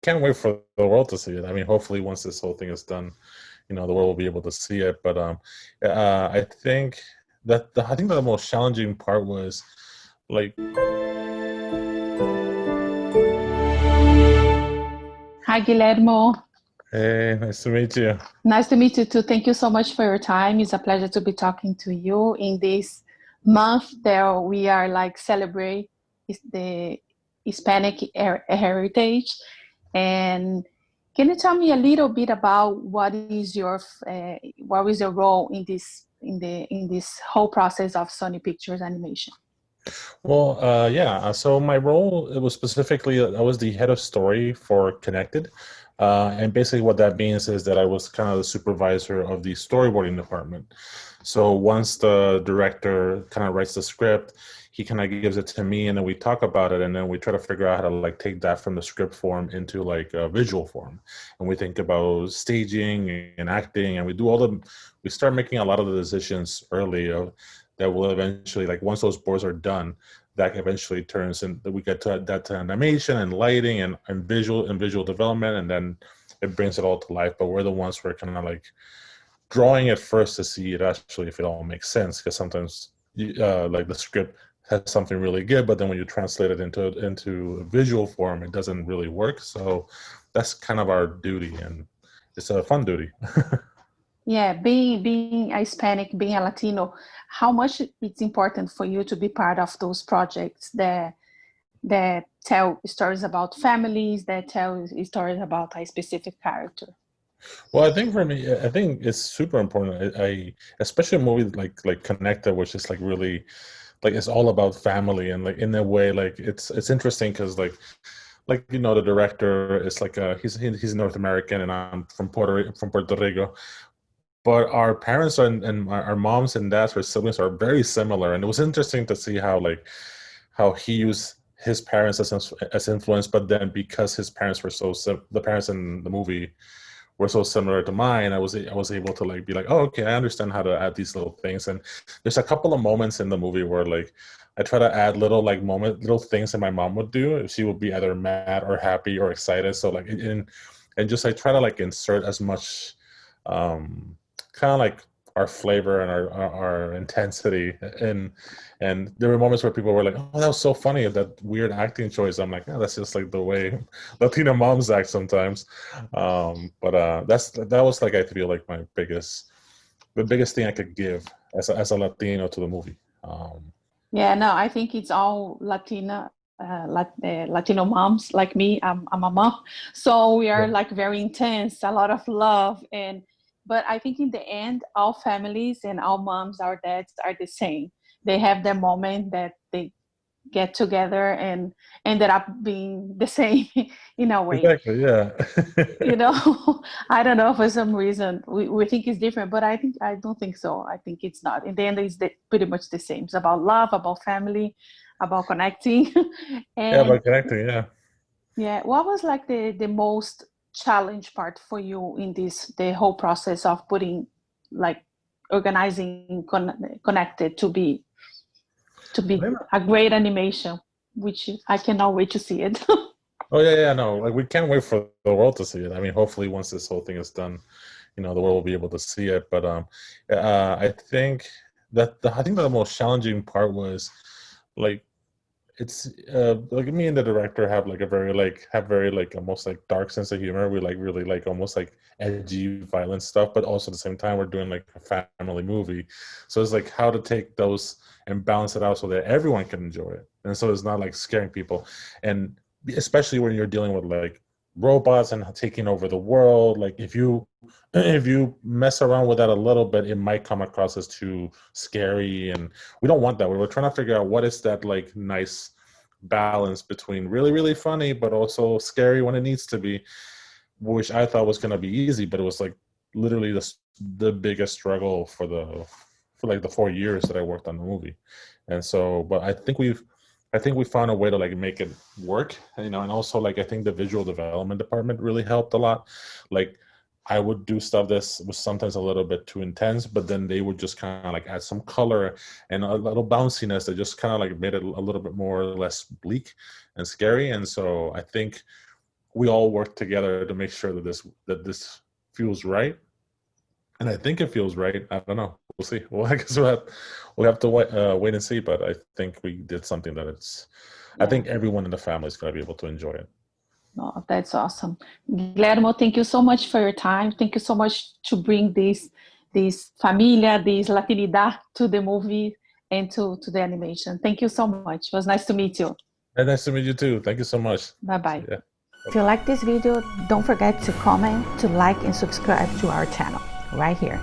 can't wait for the world to see it. I mean, hopefully once this whole thing is done, the world will be able to see it. But I think I think the most challenging part was like, Hi, Guillermo. hey, nice to meet you. Nice to meet you too. Thank you so much for your time. It's a pleasure to be talking to you in this month that we are like celebrate the Hispanic heritage. And can you tell me a little bit about what is your role in this whole process of Sony Pictures Animation? Well, yeah. So my role, it was specifically, I was the head of story for Connected. And basically what that means is that I was kind of the supervisor of the storyboarding department. So once the director kind of writes the script, he kind of gives it to me and then we talk about it and then we try to figure out how to like take that from the script form into like a visual form. And we think about staging and acting and we start making a lot of the decisions early that will eventually, like once those boards are done, that eventually turns in that we get to that to animation and lighting and visual development, and then it brings it all to life. But we're the ones who are kind of like drawing it first to see it actually if it all makes sense. Because sometimes like the script has something really good, but then when you translate it into a visual form, it doesn't really work. So that's kind of our duty, and it's a fun duty. Yeah, being a Hispanic, being a Latino, how much it's important for you to be part of those projects that tell stories about families, that tell stories about a specific character. Well, I think for me, I think it's super important. I especially a movie like Connected, which is like really like it's all about family and like in a way like it's interesting because like the director is like he's North American and I'm from Puerto Rico, but our parents and our moms and dads or siblings are very similar, and it was interesting to see how he used his parents as influence, but then because his parents were the parents in the movie were so similar to mine, I was able to like be like, oh, okay, I understand how to add these little things. And there's a couple of moments in the movie where like I try to add little things that my mom would do. She would be either mad or happy or excited. So like and just I try to like insert as much kind of like our flavor and our intensity and there were moments where people were like, oh, that was so funny, that weird acting choice. I'm like, yeah, that's just like the way Latina moms act sometimes. But that was like I feel like the biggest thing I could give as a Latino to the movie. Yeah, no, I think it's all Latino moms like me. I'm a mom, so we are Yeah. like very intense, a lot of love, but I think in the end, all families and all moms, our dads are the same. They have their moment that they get together and ended up being the same in a way. Exactly. Yeah. You know, I don't know, for some reason we think it's different, but I don't think so. I think it's not. In the end, pretty much the same. It's about love, about family, about connecting. Yeah, And by connecting. Yeah. yeah, what was like the most challenge part for you in the whole process of putting like organizing connected to I be think a great animation, which I cannot wait to see it. Oh yeah, yeah, no, like we can't wait for the world to see it. I mean, hopefully once this whole thing is done, the world will be able to see it. But I think I think the most challenging part was like it's like me and the director have like a very like almost like dark sense of humor. We like really like almost like edgy, violent stuff, but also at the same time we're doing like a family movie. So it's like how to take those and balance it out so that everyone can enjoy it, and so it's not like scaring people, and especially when you're dealing with like robots and taking over the world. Like if you mess around with that a little bit, it might come across as too scary, and we don't want that. We were trying to figure out what is that like nice balance between really really funny but also scary when it needs to be, which I thought was going to be easy, but it was like literally the biggest struggle for like the 4 years that I worked on the movie. And so, but I think we found a way to like make it work, and also like I think the visual development department really helped a lot. Like I would do stuff that was sometimes a little bit too intense, but then they would just kind of like add some color and a little bounciness that just kind of like made it a little bit more or less bleak and scary. And so I think we all work together to make sure that this feels right. And I think it feels right. I don't know. We'll see. Well, I guess we'll have to wait and see. But I think we did something that I think everyone in the family is going to be able to enjoy it. Oh, that's awesome. Guillermo, thank you so much for your time. Thank you so much to bring this familia, this Latinidad to the movie and to the animation. Thank you so much. It was nice to meet you. And nice to meet you too. Thank you so much. Bye-bye. Yeah. If you like this video, don't forget to comment, to like, and subscribe to our channel right here.